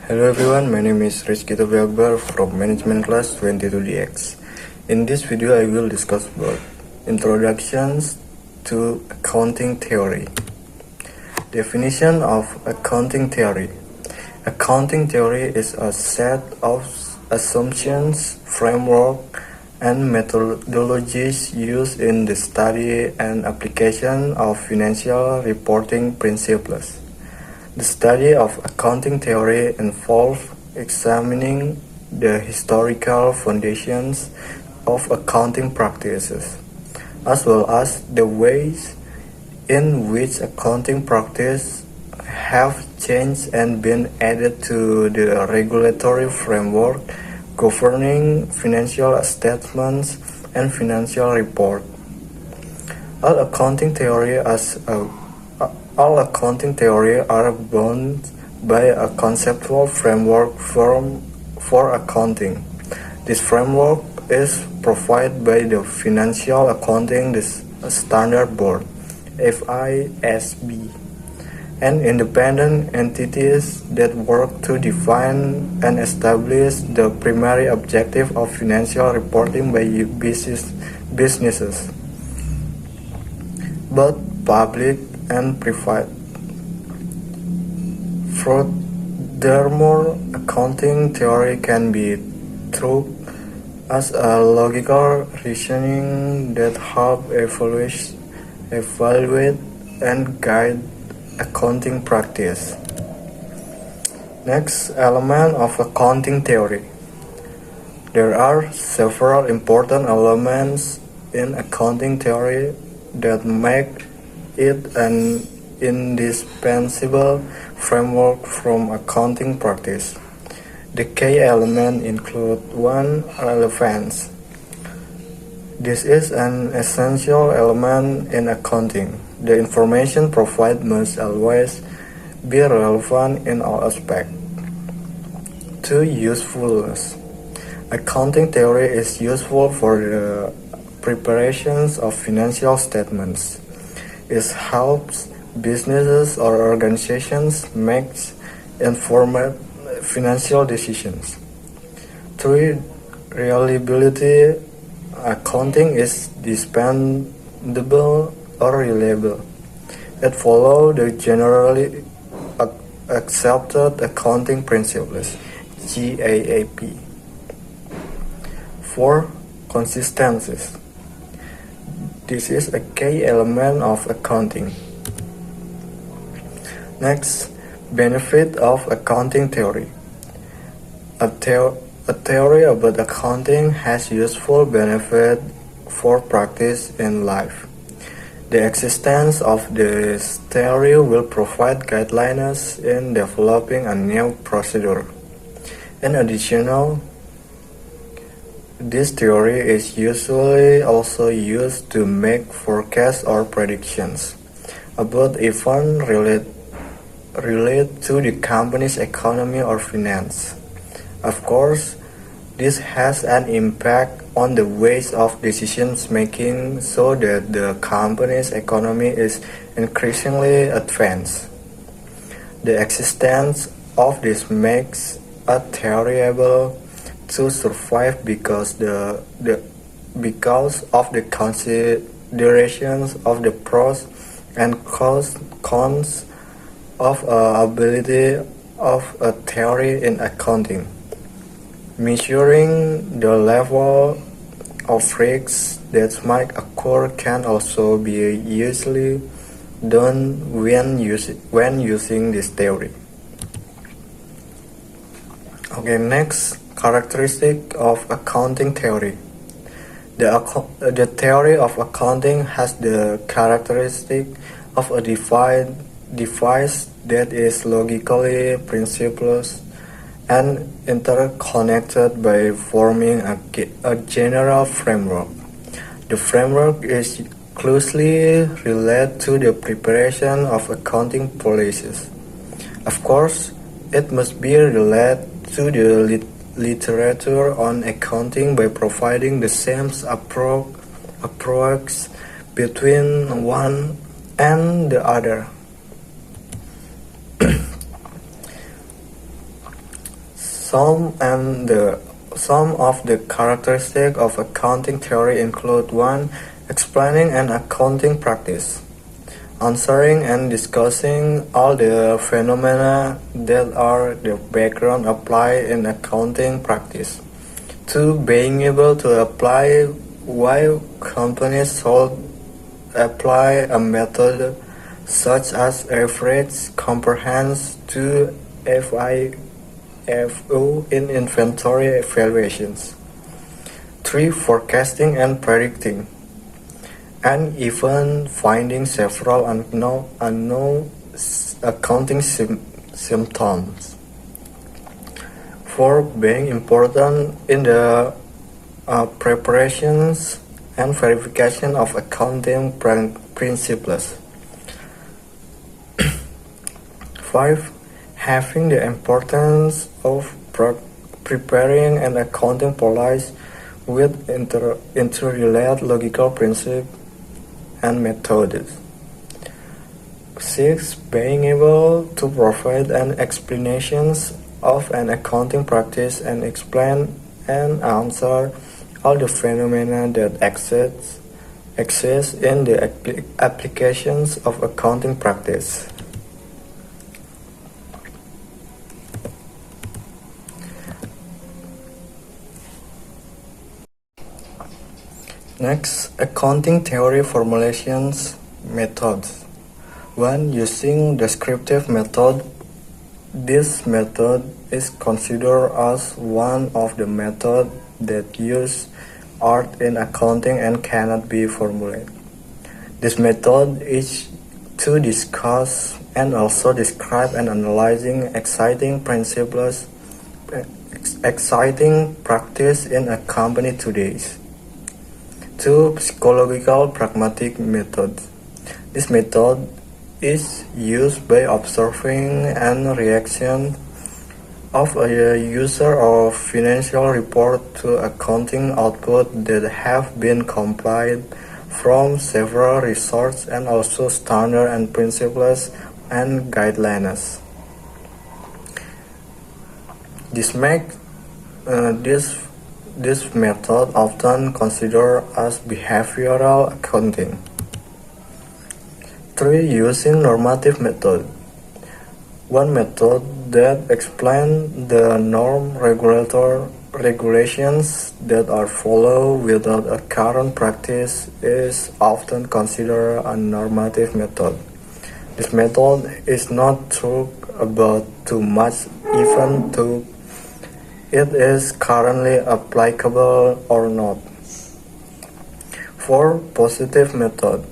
Hello everyone, my name is Rizky Tobi Akbar from Management Class 22DX. In this video, I will discuss about introductions to accounting theory. Definition of accounting theory. Accounting theory is a set of assumptions, framework, and methodologies used in the study and application of financial reporting principles. The study of accounting theory involves examining the historical foundations of accounting practices, as well as the ways in which accounting practices have changed and been added to the regulatory framework governing financial statements and financial reports. All accounting theory are bound by a conceptual framework for accounting. This framework is provided by the Financial Accounting Standard Board (FISB) and independent entities that work to define and establish the primary objective of financial reporting by businesses, both public and private. Furthermore, accounting theory can be thought as a logical reasoning that helps evaluate and guide accounting practice. Next element of accounting theory. There are several important elements in accounting theory that make it an indispensable framework from accounting practice. The key elements include 1. Relevance. This is an essential element in accounting. The information provided must always be relevant in all aspects. 2. Usefulness. Accounting theory is useful for the preparations of financial statements. It helps businesses or organizations make informed financial decisions. 3. Reliability. Accounting is dependable or reliable. It follows the generally accepted accounting principles (GAAP). 4. Consistency. This is a key element of accounting. Next, benefit of accounting theory. A theory about accounting has useful benefit for practice in life. The existence of this theory will provide guidelines in developing a new procedure. In addition, this theory is usually also used to make forecasts or predictions about events related to the company's economy or finance. Of course, this has an impact on the ways of decision making so that the company's economy is increasingly advanced. The existence of this makes a theory able to survive because of the considerations of the pros and cons of ability of a theory in accounting. Measuring the level of risks that might occur can also be easily done when using this theory. Okay, next, characteristic of accounting theory. The theory of accounting has the characteristic of a device that is logically principled and interconnected by forming a general framework. The framework is closely related to the preparation of accounting policies. Of course, it must be related to the literature on accounting by providing the same approach between one and the other. Some of the characteristics of accounting theory include 1. Explaining an accounting practice. Answering and discussing all the phenomena that are the background applied in accounting practice. 2. Being able to apply why companies should apply a method such as average comprehension to FIFO in inventory evaluations. 3. Forecasting and predicting, and even finding several unknown accounting symptoms. 4. Being important in the preparations and verification of accounting principles. 5. Having the importance of preparing an accounting policy with interrelated logical principles and methods. 6. Being able to provide an explanations of an accounting practice and explain and answer all the phenomena that exist in the applications of accounting practice. Next, accounting theory formulations methods. 1. Using descriptive method. This method is considered as one of the methods that use art in accounting and cannot be formulated. This method is to discuss and also describe and analyzing exciting practice in a company today. 2. Psychological pragmatic method. This method is used by observing and reaction of a user of financial report to accounting output that have been compiled from several resources and also standard and principles and guidelines. This makes this method often considered as behavioral accounting. 3. Using normative method. One method that explains the regulations that are followed without a current practice is often considered a normative method. This method is not talked about too much even though it is currently applicable or not. 4. Positive method.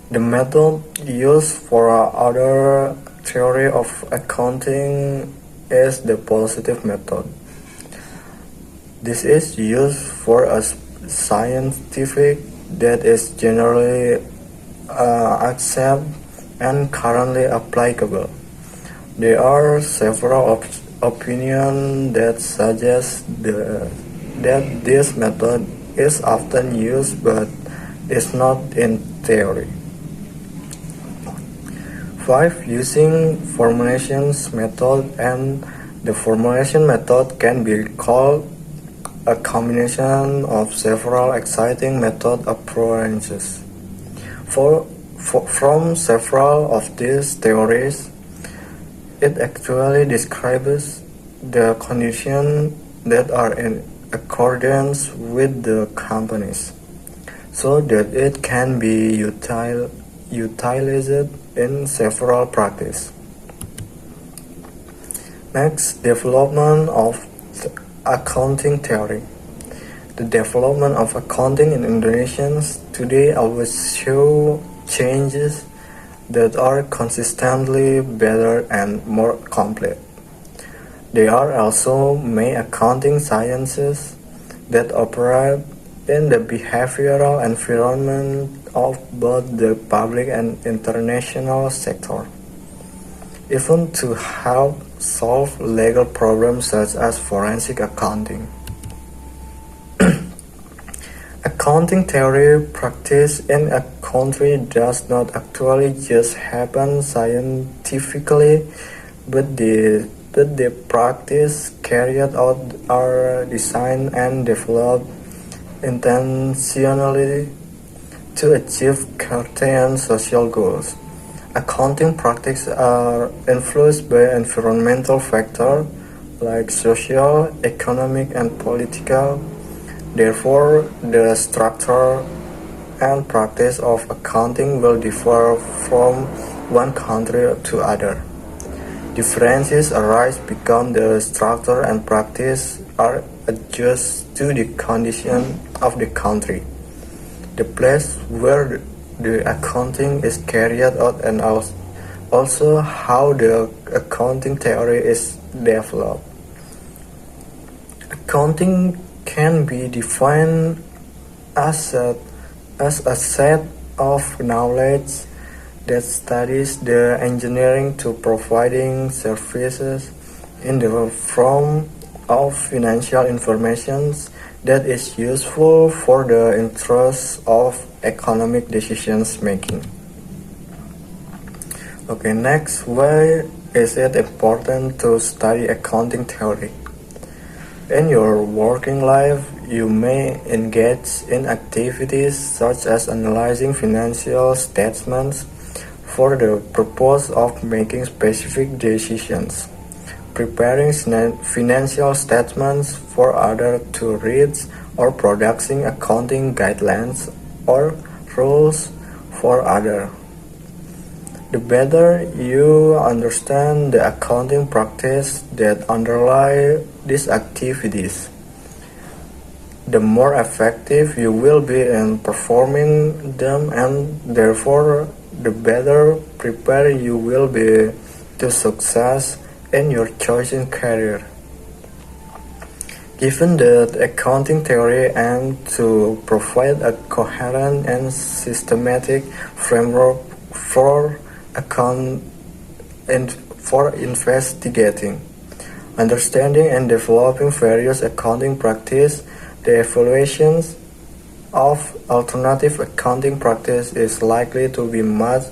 The method used for other theory of accounting is the positive method. This is used for a scientific that is generally accepted and currently applicable. There are several opinions that suggest that this method is often used but is not in theory. 5. Using formulations method, and the formulation method can be called a combination of several exciting method approaches. From several of these theories, it actually describes the conditions that are in accordance with the companies, so that it can be utilized in several practice. Next, development of accounting theory. The development of accounting in Indonesia today always show changes that are consistently better and more complete. There are also many accounting sciences that operate in the behavioral environment of both the public and international sector, even to help solve legal problems such as forensic accounting. Accounting theory practice in a country does not actually just happen scientifically, but but the practice carried out are designed and developed intentionally to achieve certain social goals. Accounting practices are influenced by environmental factors like social, economic, and political. Therefore, the structure and practice of accounting will differ from one country to other. Differences arise because the structure and practice are adjusted to the condition of the country, the place where the accounting is carried out, and also how the accounting theory is developed. Accounting can be defined as a set of knowledge that studies the engineering to providing services in the form of financial information that is useful for the interests of economic decisions making. Okay, next, why is it important to study accounting theory? In your working life, you may engage in activities such as analyzing financial statements for the purpose of making specific decisions, preparing financial statements for others to read, or producing accounting guidelines or rules for others. The better you understand the accounting practice that underlie these activities, the more effective you will be in performing them, and therefore the better prepared you will be to success in your chosen career. Given that accounting theory aims to provide a coherent and systematic framework for investigating, understanding, and developing various accounting practices, the evaluations of alternative accounting practice is likely to be much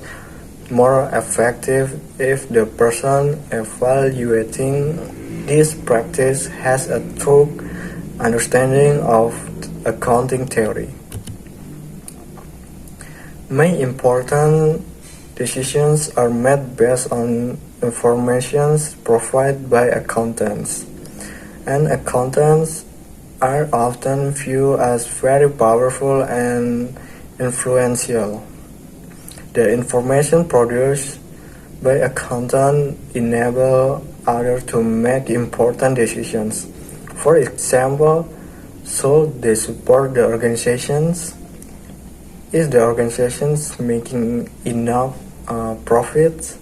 more effective if the person evaluating this practice has a true understanding of accounting theory. Many important decisions are made based on information provided by accountants, and accountants are often viewed as very powerful and influential. The information produced by accountants enable others to make important decisions. For example, should they support the organizations? Is the organization making enough profits?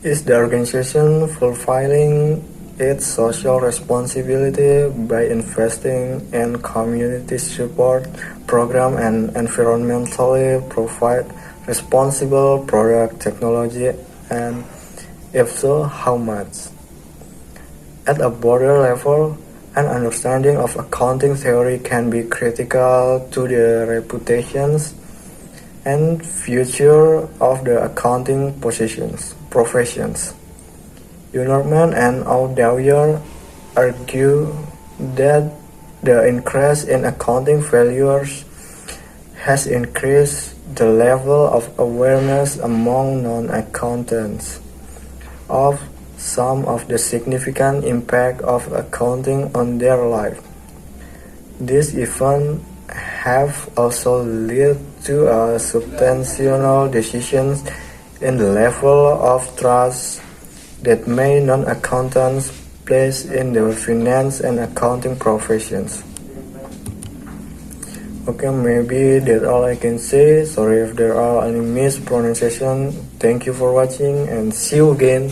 Is the organization fulfilling its social responsibility by investing in community support program and environmentally provide responsible product technology, and if so, how much? At a broader level, an understanding of accounting theory can be critical to the reputations and future of the accounting professions. Unorman and O'Dwyer argue that the increase in accounting failures has increased the level of awareness among non-accountants of some of the significant impact of accounting on their life. These events have also led to a substantial decisions in the level of trust that many non-accountants place in the finance and accounting professions. Okay, maybe that's all I can say. Sorry if there are any mispronunciation. Thank you for watching and see you again.